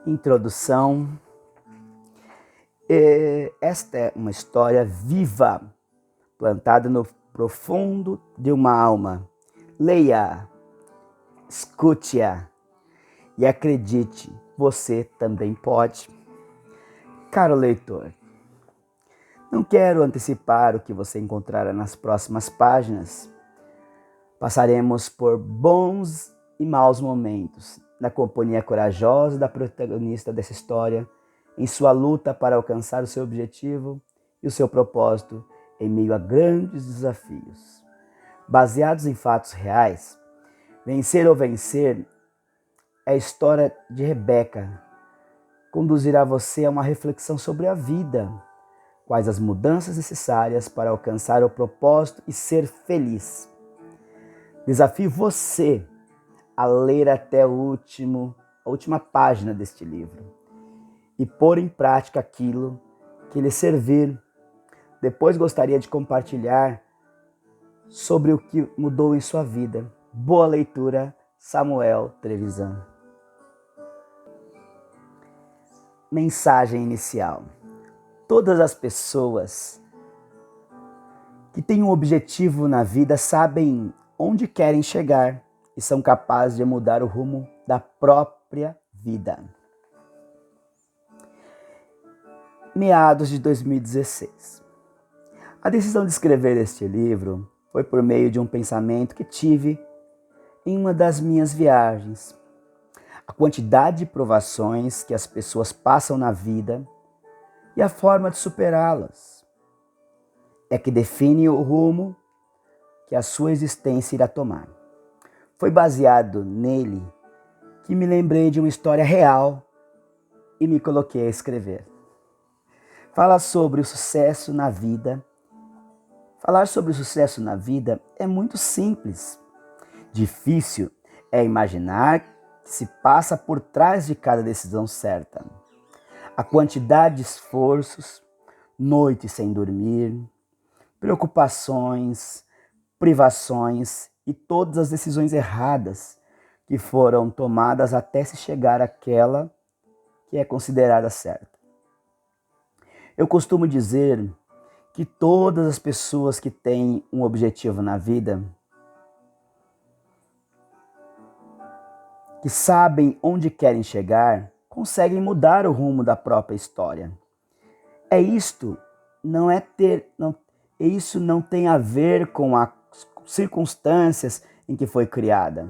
Introdução. Esta é uma história viva, plantada no profundo de uma alma. Leia, escute-a e acredite, você também pode. Caro leitor, não quero antecipar o que você encontrará nas próximas páginas. Passaremos por bons e maus momentos, na companhia corajosa da protagonista dessa história, em sua luta para alcançar o seu objetivo e o seu propósito em meio a grandes desafios. Baseados em fatos reais, Vencer ou Vencer é a história de Rebeca. Conduzirá você a uma reflexão sobre a vida, quais as mudanças necessárias para alcançar o propósito e ser feliz. Desafio você a ler até a última página deste livro e pôr em prática aquilo que lhe servir. Depois gostaria de compartilhar sobre o que mudou em sua vida. Boa leitura, Samuel Trevisan. Mensagem inicial. Todas as pessoas que têm um objetivo na vida sabem onde querem chegar e são capazes de mudar o rumo da própria vida. Meados de 2016. A decisão de escrever este livro foi por meio de um pensamento que tive em uma das minhas viagens. A quantidade de provações que as pessoas passam na vida e a forma de superá-las é que define o rumo que a sua existência irá tomar. Foi baseado nele que me lembrei de uma história real e me coloquei a escrever. Falar sobre o sucesso na vida é muito simples. Difícil é imaginar que se passa por trás de cada decisão certa. A quantidade de esforços, noites sem dormir, preocupações, privações e todas as decisões erradas que foram tomadas até se chegar àquela que é considerada certa. Eu costumo dizer que todas as pessoas que têm um objetivo na vida, que sabem onde querem chegar, conseguem mudar o rumo da própria história. Isso não tem a ver com as circunstâncias em que foi criada,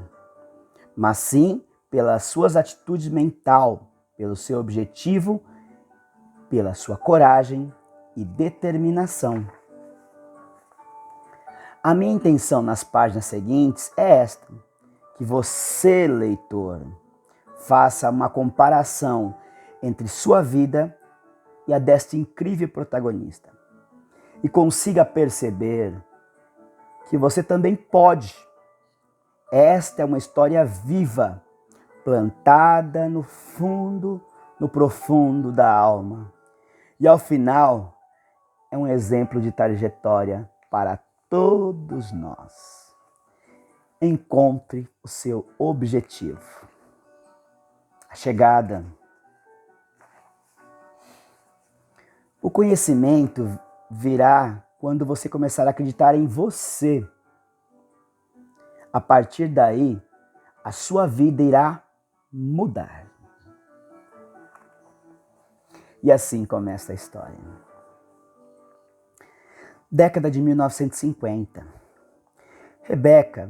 mas sim pelas suas atitudes mental, pelo seu objetivo, pela sua coragem e determinação. A minha intenção nas páginas seguintes é esta: que você, leitor, faça uma comparação entre sua vida e a desta incrível protagonista e consiga perceber que você também pode. Esta é uma história viva, plantada no profundo da alma. E ao final, é um exemplo de trajetória para todos nós. Encontre o seu objetivo. A chegada. O conhecimento virá quando você começar a acreditar em você. A partir daí, a sua vida irá mudar. E assim começa a história. Década de 1950. Rebeca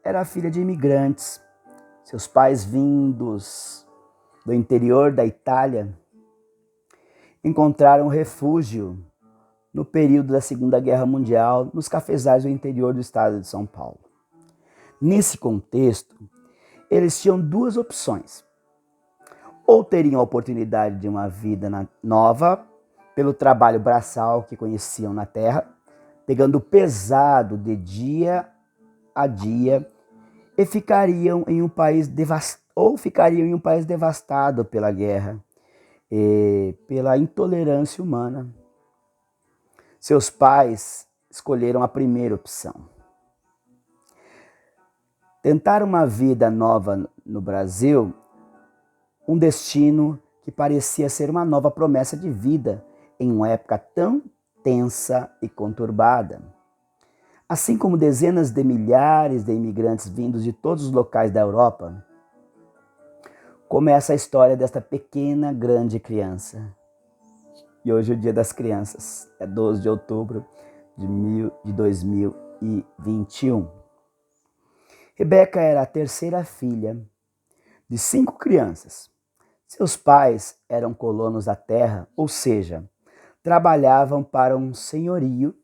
era filha de imigrantes. Seus pais, vindos do interior da Itália, encontraram refúgio no período da Segunda Guerra Mundial nos cafezais do interior do estado de São Paulo. Nesse contexto, eles tinham duas opções. Ou teriam a oportunidade de uma vida nova, pelo trabalho braçal que conheciam na terra, pegando pesado de dia a dia, e ficariam em um país devastado pela guerra e pela intolerância humana. Seus pais escolheram a primeira opção. Tentar uma vida nova no Brasil um destino que parecia ser uma nova promessa de vida em uma época tão tensa e conturbada. Assim como dezenas de milhares de imigrantes vindos de todos os locais da Europa, começa a história desta pequena, grande criança. E hoje é o Dia das Crianças, é 12 de outubro de 2021. Rebeca era a terceira filha de 5 crianças. Seus pais eram colonos da terra, ou seja, trabalhavam para um senhorio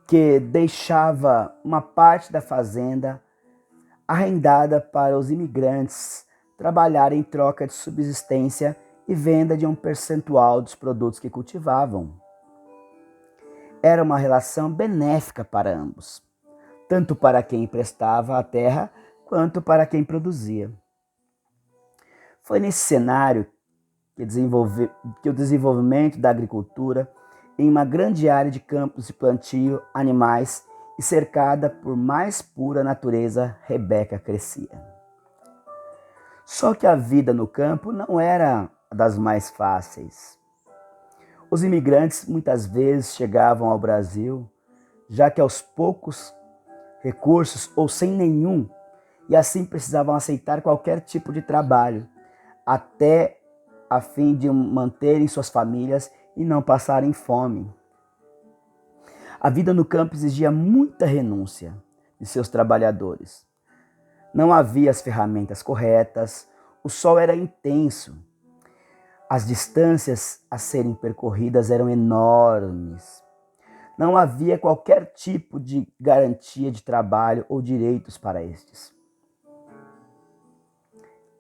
que deixava uma parte da fazenda arrendada para os imigrantes trabalharem em troca de subsistência e venda de um percentual dos produtos que cultivavam. Era uma relação benéfica para ambos, tanto para quem emprestava a terra quanto para quem produzia. Foi nesse cenário que o desenvolvimento da agricultura em uma grande área de campos de plantio, animais e cercada por mais pura natureza, Rebeca crescia. Só que a vida no campo não era das mais fáceis. Os imigrantes muitas vezes chegavam ao Brasil, já que aos poucos recursos ou sem nenhum, e assim precisavam aceitar qualquer tipo de trabalho, até a fim de manterem suas famílias e não passarem fome. A vida no campo exigia muita renúncia de seus trabalhadores. Não havia as ferramentas corretas, o sol era intenso, as distâncias a serem percorridas eram enormes. Não havia qualquer tipo de garantia de trabalho ou direitos para estes.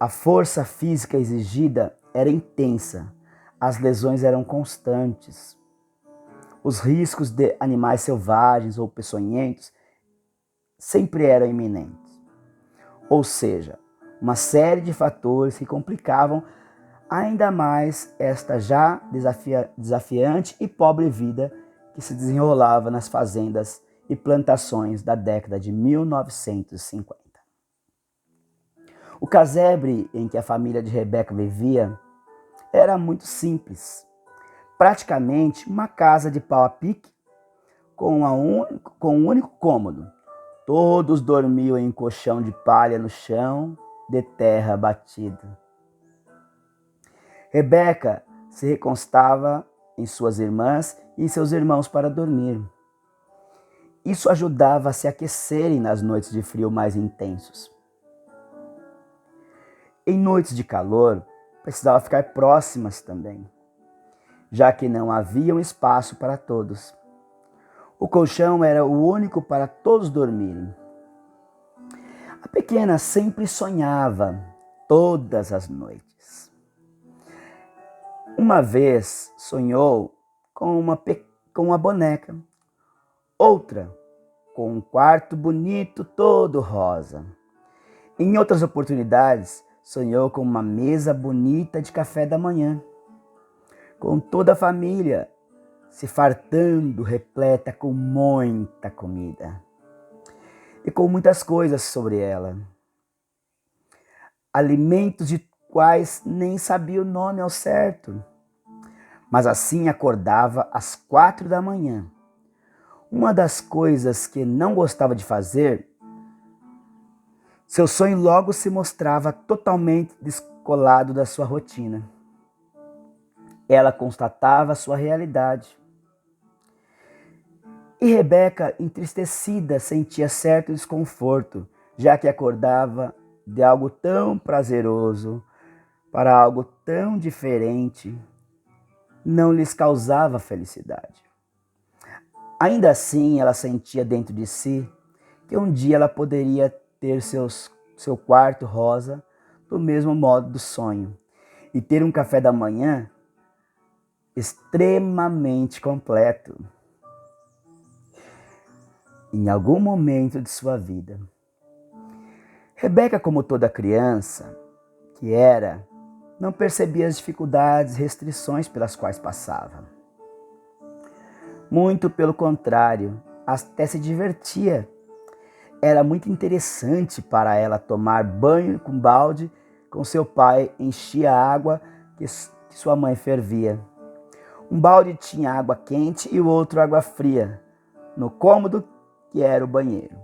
A força física exigida era intensa, as lesões eram constantes. Os riscos de animais selvagens ou peçonhentos sempre eram iminentes. Ou seja, uma série de fatores que complicavam ainda mais esta já desafiante e pobre vida que se desenrolava nas fazendas e plantações da década de 1950. O casebre em que a família de Rebeca vivia era muito simples. Praticamente uma casa de pau a pique com um único cômodo. Todos dormiam em colchão de palha no chão de terra batida. Rebeca se recostava em suas irmãs e em seus irmãos para dormir. Isso ajudava a se aquecerem nas noites de frio mais intensos. Em noites de calor, precisava ficar próximas também, já que não havia um espaço para todos. O colchão era o único para todos dormirem. A pequena sempre sonhava, todas as noites. Uma vez sonhou com uma boneca, outra com um quarto bonito todo rosa. Em outras oportunidades, sonhou com uma mesa bonita de café da manhã, com toda a família se fartando, repleta com muita comida e com muitas coisas sobre ela. Alimentos de quais nem sabia o nome ao certo, mas assim acordava às 4 da manhã. Uma das coisas que não gostava de fazer, seu sonho logo se mostrava totalmente descolado da sua rotina. Ela constatava sua realidade. E Rebeca, entristecida, sentia certo desconforto, já que acordava de algo tão prazeroso para algo tão diferente, não lhes causava felicidade. Ainda assim, ela sentia dentro de si que um dia ela poderia ter seu quarto rosa do mesmo modo do sonho e ter um café da manhã extremamente completo. Em algum momento de sua vida, Rebeca, como toda criança que era, não percebia as dificuldades e restrições pelas quais passava. Muito pelo contrário, até se divertia. Era muito interessante para ela tomar banho com balde com seu pai, enchia a água que sua mãe fervia. Um balde tinha água quente e o outro água fria, no cômodo que era o banheiro.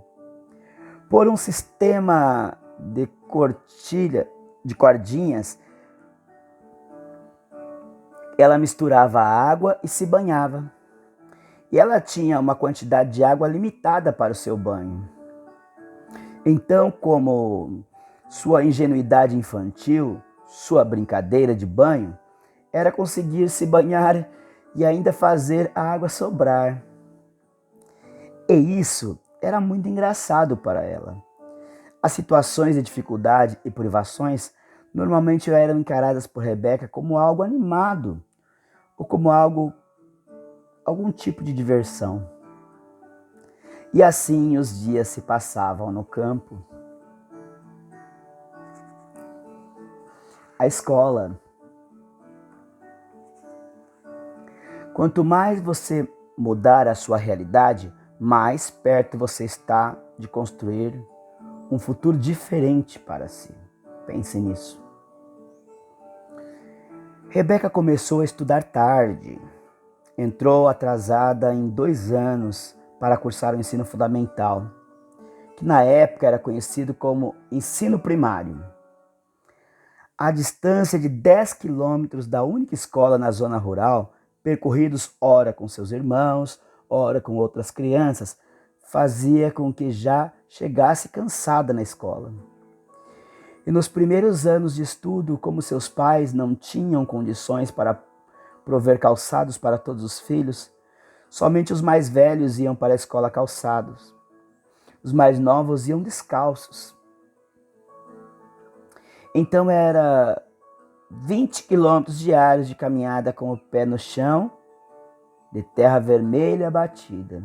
Por um sistema de cordinhas, ela misturava a água e se banhava. E ela tinha uma quantidade de água limitada para o seu banho. Então, como sua ingenuidade infantil, sua brincadeira de banho, era conseguir se banhar e ainda fazer a água sobrar. E isso era muito engraçado para ela. As situações de dificuldade e privações normalmente eram encaradas por Rebeca como algo animado ou como algum tipo de diversão. E assim os dias se passavam no campo. A escola. Quanto mais você mudar a sua realidade, mais perto você está de construir um futuro diferente para si. Pense nisso. Rebeca começou a estudar tarde. Entrou atrasada em 2 anos para cursar o ensino fundamental, que na época era conhecido como ensino primário. A distância de 10 quilômetros da única escola na zona rural, percorridos ora com seus irmãos, ora com outras crianças, fazia com que já chegasse cansada na escola. E nos primeiros anos de estudo, como seus pais não tinham condições para prover calçados para todos os filhos, somente os mais velhos iam para a escola calçados. Os mais novos iam descalços. Então era 20 quilômetros diários de caminhada com o pé no chão, de terra vermelha batida.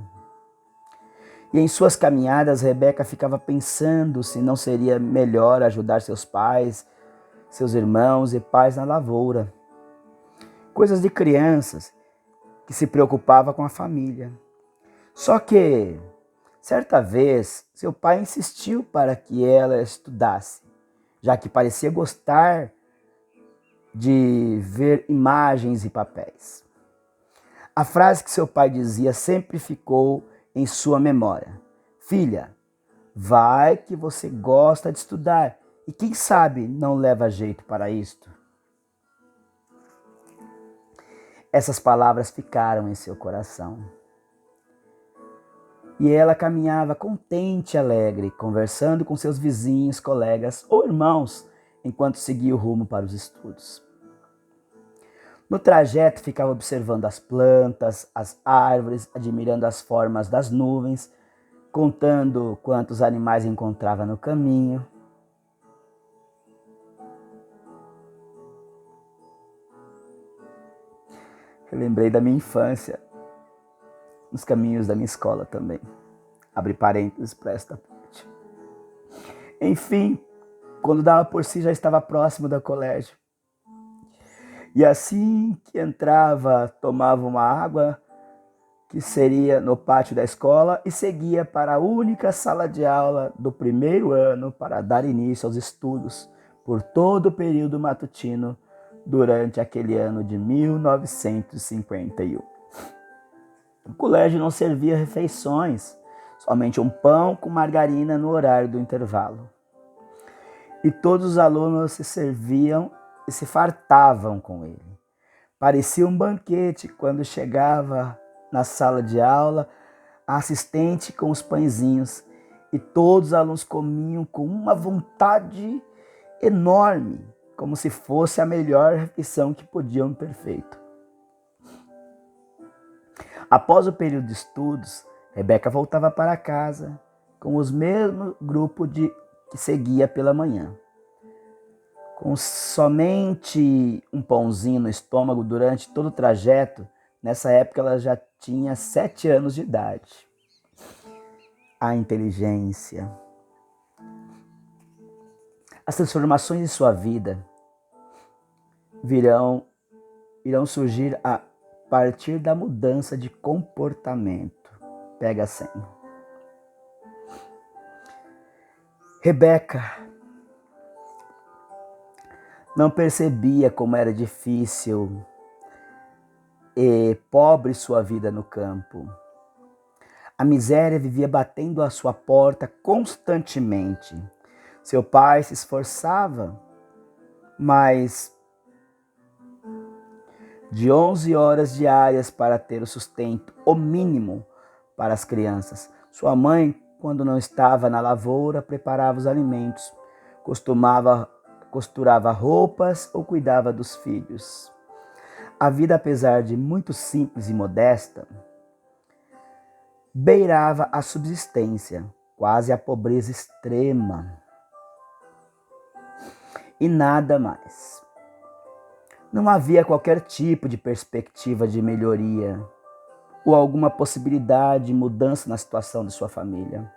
E em suas caminhadas, Rebeca ficava pensando se não seria melhor ajudar seus pais, seus irmãos e pais na lavoura. Coisas de crianças que se preocupava com a família. Só que, certa vez, seu pai insistiu para que ela estudasse, já que parecia gostar de ver imagens e papéis. A frase que seu pai dizia sempre ficou em sua memória. Filha, vai que você gosta de estudar e quem sabe não leva jeito para isto. Essas palavras ficaram em seu coração. E ela caminhava contente e alegre, conversando com seus vizinhos, colegas ou irmãos, enquanto seguia o rumo para os estudos. No trajeto, ficava observando as plantas, as árvores, admirando as formas das nuvens, contando quantos animais encontrava no caminho. Eu lembrei da minha infância, nos caminhos da minha escola também. Abre parênteses para esta parte. Enfim, quando dava por si, já estava próximo do colégio. E assim que entrava, tomava uma água, que seria no pátio da escola, e seguia para a única sala de aula do primeiro ano para dar início aos estudos por todo o período matutino durante aquele ano de 1951. O colégio não servia refeições, somente um pão com margarina no horário do intervalo. E todos os alunos se serviam e se fartavam com ele. Parecia um banquete quando chegava na sala de aula a assistente com os pãezinhos e todos os alunos comiam com uma vontade enorme, como se fosse a melhor refeição que podiam ter feito. Após o período de estudos, Rebeca voltava para casa com os mesmos grupo que seguia pela manhã. Com somente um pãozinho no estômago durante todo o trajeto, nessa época ela já tinha 7 anos de idade. A inteligência. As transformações em sua vida virão, irão surgir a partir da mudança de comportamento. Pega a senha. Rebeca não percebia como era difícil e pobre sua vida no campo. A miséria vivia batendo à sua porta constantemente. Seu pai se esforçava, mas de 11 horas diárias para ter o sustento, o mínimo para as crianças. Sua mãe, quando não estava na lavoura, preparava os alimentos, costurava roupas ou cuidava dos filhos. A vida, apesar de muito simples e modesta, beirava a subsistência, quase a pobreza extrema. E nada mais. Não havia qualquer tipo de perspectiva de melhoria ou alguma possibilidade de mudança na situação de sua família,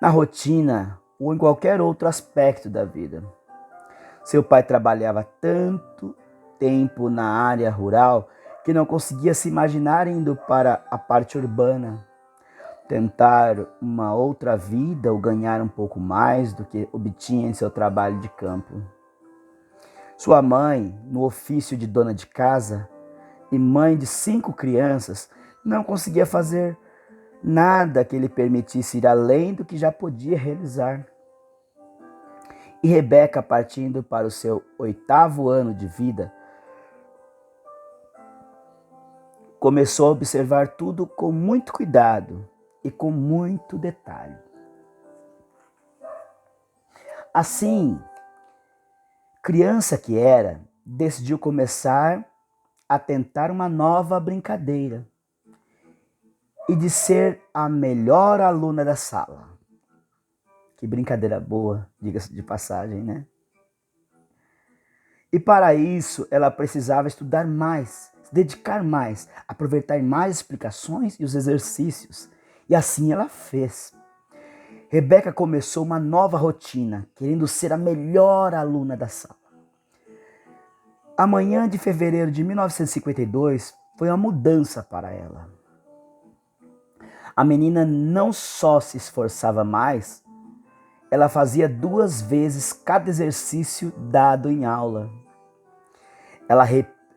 na rotina ou em qualquer outro aspecto da vida. Seu pai trabalhava tanto tempo na área rural que não conseguia se imaginar indo para a parte urbana, tentar uma outra vida ou ganhar um pouco mais do que obtinha em seu trabalho de campo. Sua mãe, no ofício de dona de casa e mãe de 5 crianças, não conseguia fazer nada que lhe permitisse ir além do que já podia realizar. E Rebeca, partindo para o seu 8º ano de vida, começou a observar tudo com muito cuidado e com muito detalhe. Assim, criança que era, decidiu começar a tentar uma nova brincadeira e de ser a melhor aluna da sala. Que brincadeira boa, diga-se de passagem, né? E para isso, ela precisava estudar mais, se dedicar mais, aproveitar mais explicações e os exercícios. E assim ela fez. Rebeca começou uma nova rotina, querendo ser a melhor aluna da sala. A manhã de fevereiro de 1952 foi uma mudança para ela. A menina não só se esforçava mais, ela fazia 2 vezes cada exercício dado em aula. Ela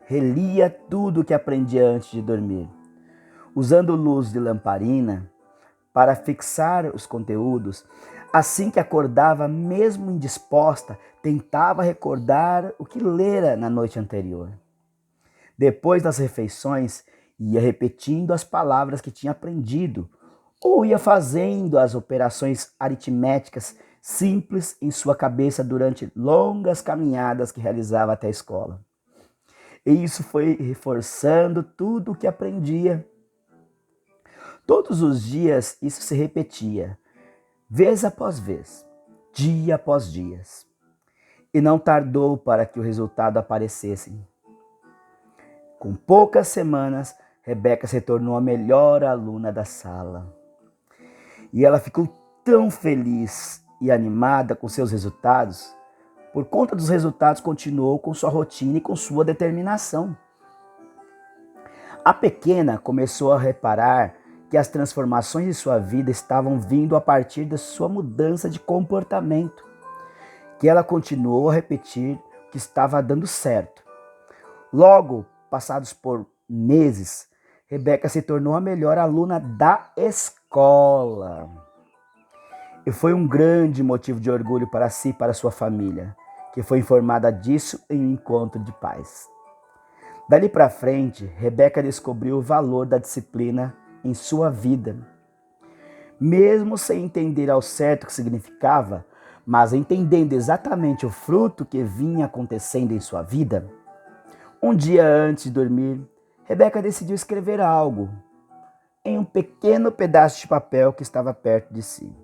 relia tudo o que aprendia antes de dormir, usando luz de lamparina para fixar os conteúdos. Assim que acordava, mesmo indisposta, tentava recordar o que lera na noite anterior. Depois das refeições, ia repetindo as palavras que tinha aprendido, ou ia fazendo as operações aritméticas simples em sua cabeça durante longas caminhadas que realizava até a escola. E isso foi reforçando tudo o que aprendia. Todos os dias isso se repetia, vez após vez, dia após dia. E não tardou para que o resultado aparecesse. Com poucas semanas, Rebeca se tornou a melhor aluna da sala. E ela ficou tão feliz e animada com seus resultados. Por conta dos resultados, continuou com sua rotina e com sua determinação. A pequena começou a reparar que as transformações de sua vida estavam vindo a partir da sua mudança de comportamento, que ela continuou a repetir que estava dando certo. Logo, passados por meses, Rebeca se tornou a melhor aluna da escola. E foi um grande motivo de orgulho para si e para sua família, que foi informada disso em um encontro de pais. Dali para frente, Rebeca descobriu o valor da disciplina em sua vida. Mesmo sem entender ao certo o que significava, mas entendendo exatamente o fruto que vinha acontecendo em sua vida, um dia antes de dormir, Rebeca decidiu escrever algo em um pequeno pedaço de papel que estava perto de si.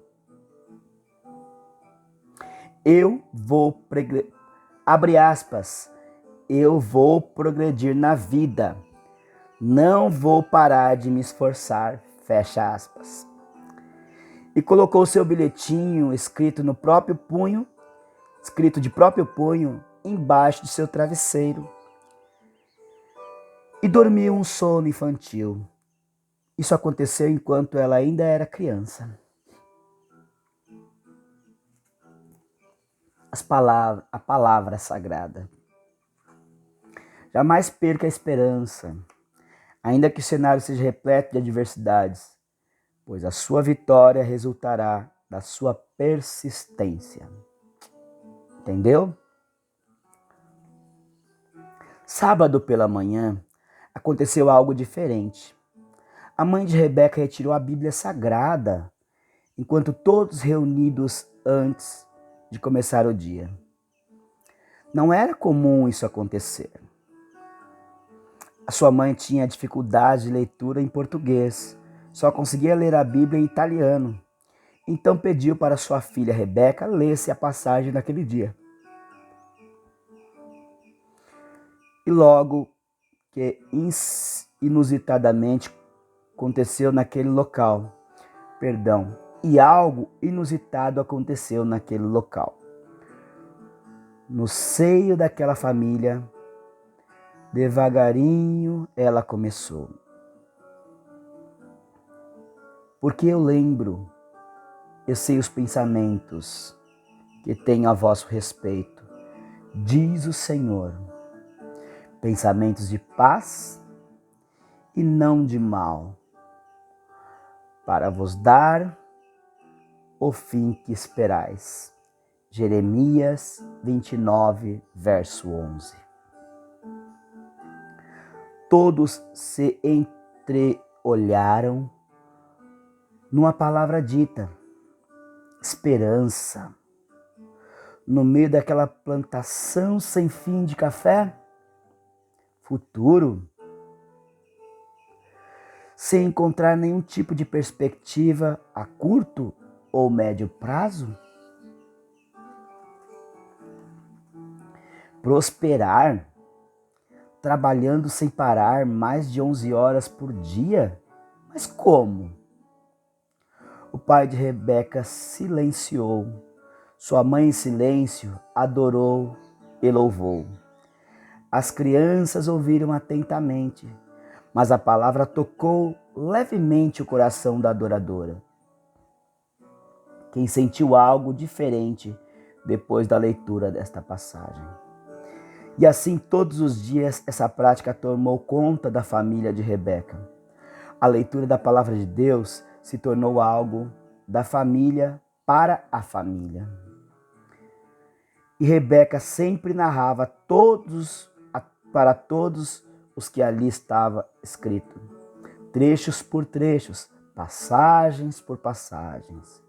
Abre aspas, eu vou progredir na vida. Não vou parar de me esforçar, fecha aspas. E colocou seu bilhetinho escrito de próprio punho, embaixo de seu travesseiro e dormiu um sono infantil. Isso aconteceu enquanto ela ainda era criança. A palavra sagrada. Jamais perca a esperança, ainda que o cenário seja repleto de adversidades, pois a sua vitória resultará da sua persistência. Entendeu? Sábado pela manhã, aconteceu algo diferente. A mãe de Rebeca retirou a Bíblia Sagrada, enquanto todos reunidos antes de começar o dia. Não era comum isso acontecer. A sua mãe tinha dificuldade de leitura em português, só conseguia ler a Bíblia em italiano. Então pediu para sua filha Rebeca lesse a passagem daquele dia. E logo que inusitadamente aconteceu naquele local, e algo inusitado aconteceu naquele local. No seio daquela família, devagarinho ela começou. Porque eu sei os pensamentos que tenho a vosso respeito, diz o Senhor. Pensamentos de paz e não de mal, para vos dar o fim que esperais. Jeremias 29, verso 11. Todos se entreolharam numa palavra dita, esperança. No meio daquela plantação sem fim de café, futuro, sem encontrar nenhum tipo de perspectiva a curto ou médio prazo? Prosperar, trabalhando sem parar mais de 11 horas por dia? Mas como? O pai de Rebeca silenciou. Sua mãe em silêncio adorou e louvou. As crianças ouviram atentamente, mas a palavra tocou levemente o coração da adoradora. Quem sentiu algo diferente depois da leitura desta passagem. E assim todos os dias essa prática tomou conta da família de Rebeca. A leitura da palavra de Deus se tornou algo da família para a família. E Rebeca sempre narrava para todos os que ali estava escrito, trechos por trechos, passagens por passagens.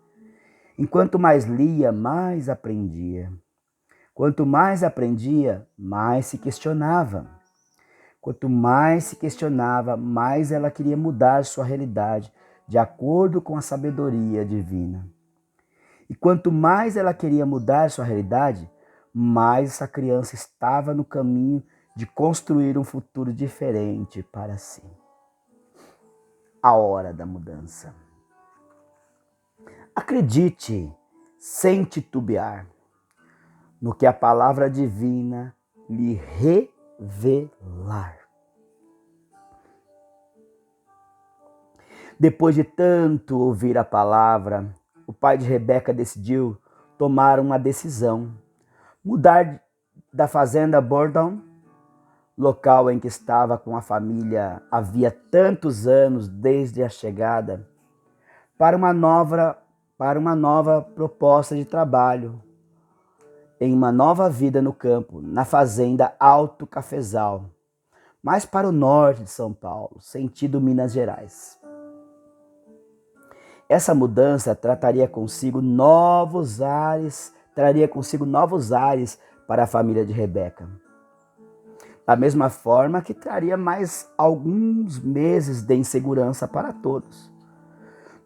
Enquanto mais lia, mais aprendia. Quanto mais aprendia, mais se questionava. Quanto mais se questionava, mais ela queria mudar sua realidade de acordo com a sabedoria divina. E quanto mais ela queria mudar sua realidade, mais essa criança estava no caminho de construir um futuro diferente para si. A hora da mudança. Acredite, sem titubear, no que a palavra divina lhe revelar. Depois de tanto ouvir a palavra, o pai de Rebeca decidiu tomar uma decisão. Mudar da fazenda Bordon, local em que estava com a família havia tantos anos desde a chegada, para uma nova proposta de trabalho, em uma nova vida no campo, na fazenda Alto Cafezal, mais para o norte de São Paulo, sentido Minas Gerais. Essa mudança traria consigo novos ares para a família de Rebeca. Da mesma forma que traria mais alguns meses de insegurança para todos.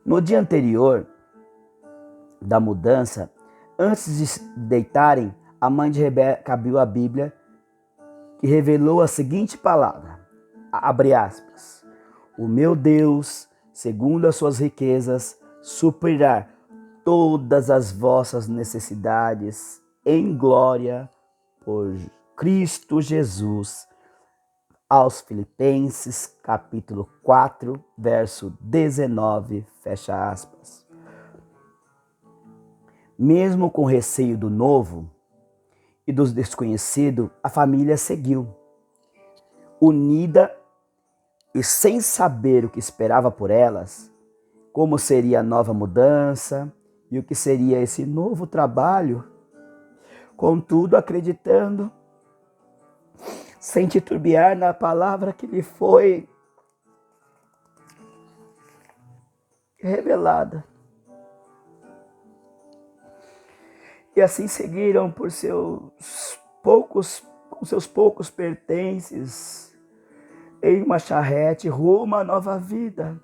No dia anterior da mudança, antes de deitarem, a mãe de Rebeca abriu a Bíblia e revelou a seguinte palavra, abre aspas, o meu Deus, segundo as suas riquezas, suprirá todas as vossas necessidades em glória por Cristo Jesus. Aos Filipenses, capítulo 4, verso 19, fecha aspas. Mesmo com receio do novo e do desconhecido, a família seguiu, unida e sem saber o que esperava por elas, como seria a nova mudança e o que seria esse novo trabalho, contudo acreditando, sem titubear na palavra que lhe foi revelada. E assim seguiram com seus poucos pertences em uma charrete rumo à nova vida,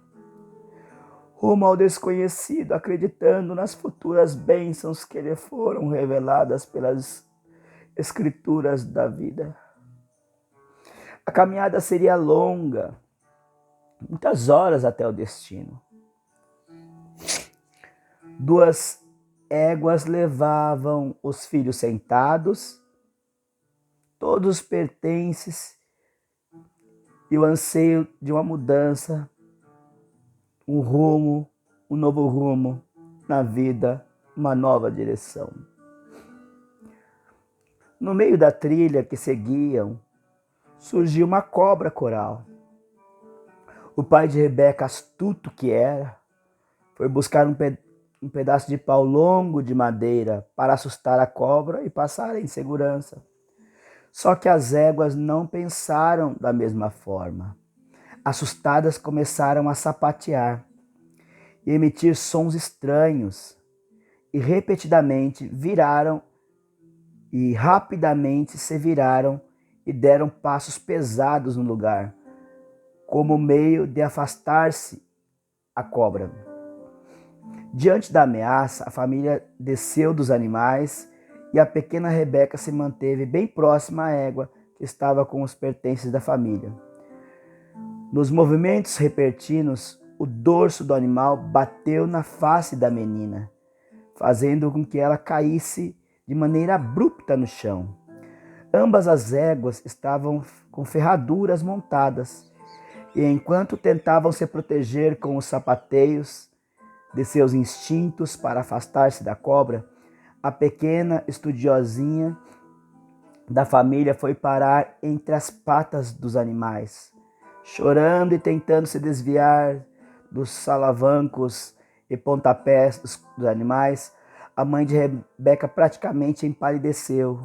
rumo ao desconhecido, acreditando nas futuras bênçãos que lhe foram reveladas pelas escrituras da vida. A caminhada seria longa, muitas horas até o destino. 2 éguas levavam os filhos sentados, todos os pertences e o anseio de uma mudança, um novo rumo na vida, uma nova direção. No meio da trilha que seguiam, surgiu uma cobra coral. O pai de Rebeca, astuto que era, foi buscar um pedaço de pau longo de madeira para assustar a cobra e passar em segurança. Só que as éguas não pensaram da mesma forma. Assustadas, começaram a sapatear e emitir sons estranhos, e rapidamente se viraram e deram passos pesados no lugar, como meio de afastar-se a cobra. Diante da ameaça, a família desceu dos animais e a pequena Rebeca se manteve bem próxima à égua que estava com os pertences da família. Nos movimentos repentinos, o dorso do animal bateu na face da menina, fazendo com que ela caísse de maneira abrupta no chão. Ambas as éguas estavam com ferraduras montadas, e enquanto tentavam se proteger com os sapateios de seus instintos para afastar-se da cobra, a pequena estudiosinha da família foi parar entre as patas dos animais, chorando e tentando se desviar dos salavancos e pontapés dos animais. A mãe de Rebeca praticamente empalideceu,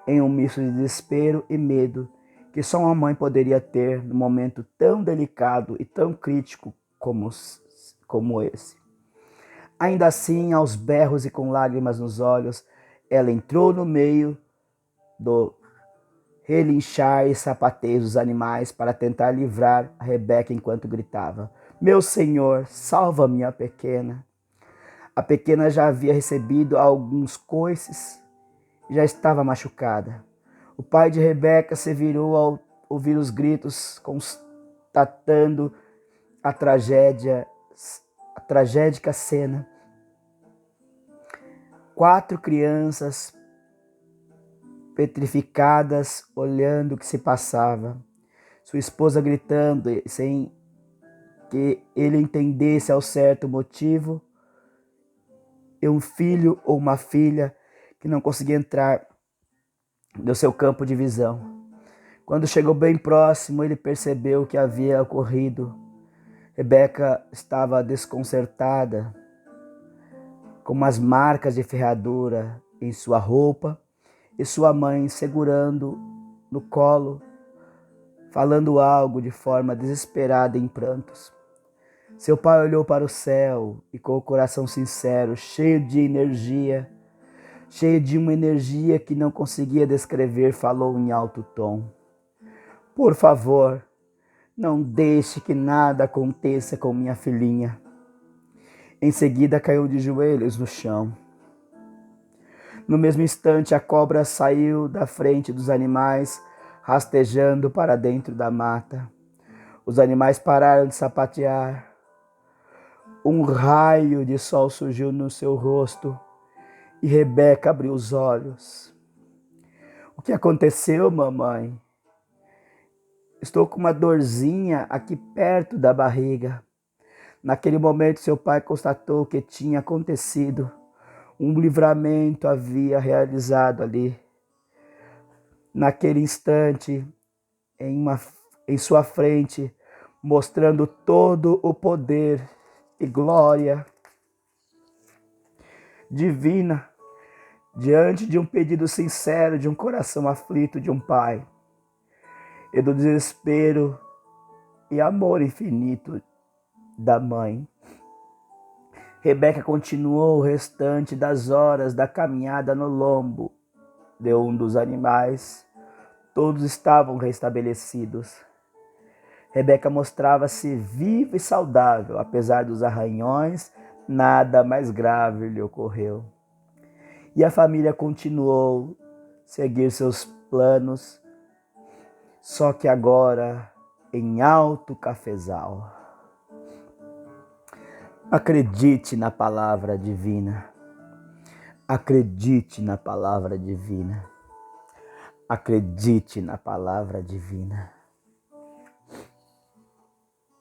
em um misto de desespero e medo que só uma mãe poderia ter num momento tão delicado e tão crítico como esse. Ainda assim, aos berros e com lágrimas nos olhos, ela entrou no meio do relinchar e sapateio dos animais para tentar livrar a Rebeca enquanto gritava: "Meu Senhor, salva minha pequena!" A pequena já havia recebido alguns coices e já estava machucada. O pai de Rebeca se virou ao ouvir os gritos, constatando a tragédica cena. 4 crianças petrificadas olhando o que se passava. Sua esposa gritando sem que ele entendesse ao certo o motivo. E um filho ou uma filha que não conseguia entrar no seu campo de visão. Quando chegou bem próximo, ele percebeu o que havia ocorrido. Rebeca estava desconcertada, com umas marcas de ferradura em sua roupa, e sua mãe segurando no colo, falando algo de forma desesperada em prantos. Seu pai olhou para o céu e, com o coração sincero, cheio de uma energia que não conseguia descrever, falou em alto tom: "Por favor, não deixe que nada aconteça com minha filhinha." Em seguida, caiu de joelhos no chão. No mesmo instante, a cobra saiu da frente dos animais, rastejando para dentro da mata. Os animais pararam de sapatear. Um raio de sol surgiu no seu rosto e Rebeca abriu os olhos. O que aconteceu, mamãe? Estou com uma dorzinha aqui perto da barriga. Naquele momento, seu pai constatou que tinha acontecido. Um livramento havia realizado ali. Naquele instante, em sua frente, mostrando todo o poder e glória divina, diante de um pedido sincero de um coração aflito de um pai, e do desespero e amor infinito da mãe. Rebeca continuou o restante das horas da caminhada no lombo de um dos animais. Todos estavam restabelecidos. Rebeca mostrava-se viva e saudável, apesar dos arranhões, nada mais grave lhe ocorreu. E a família continuou a seguir seus planos, só que agora em Alto Cafezal. Acredite na palavra divina. Acredite na palavra divina. Acredite na palavra divina.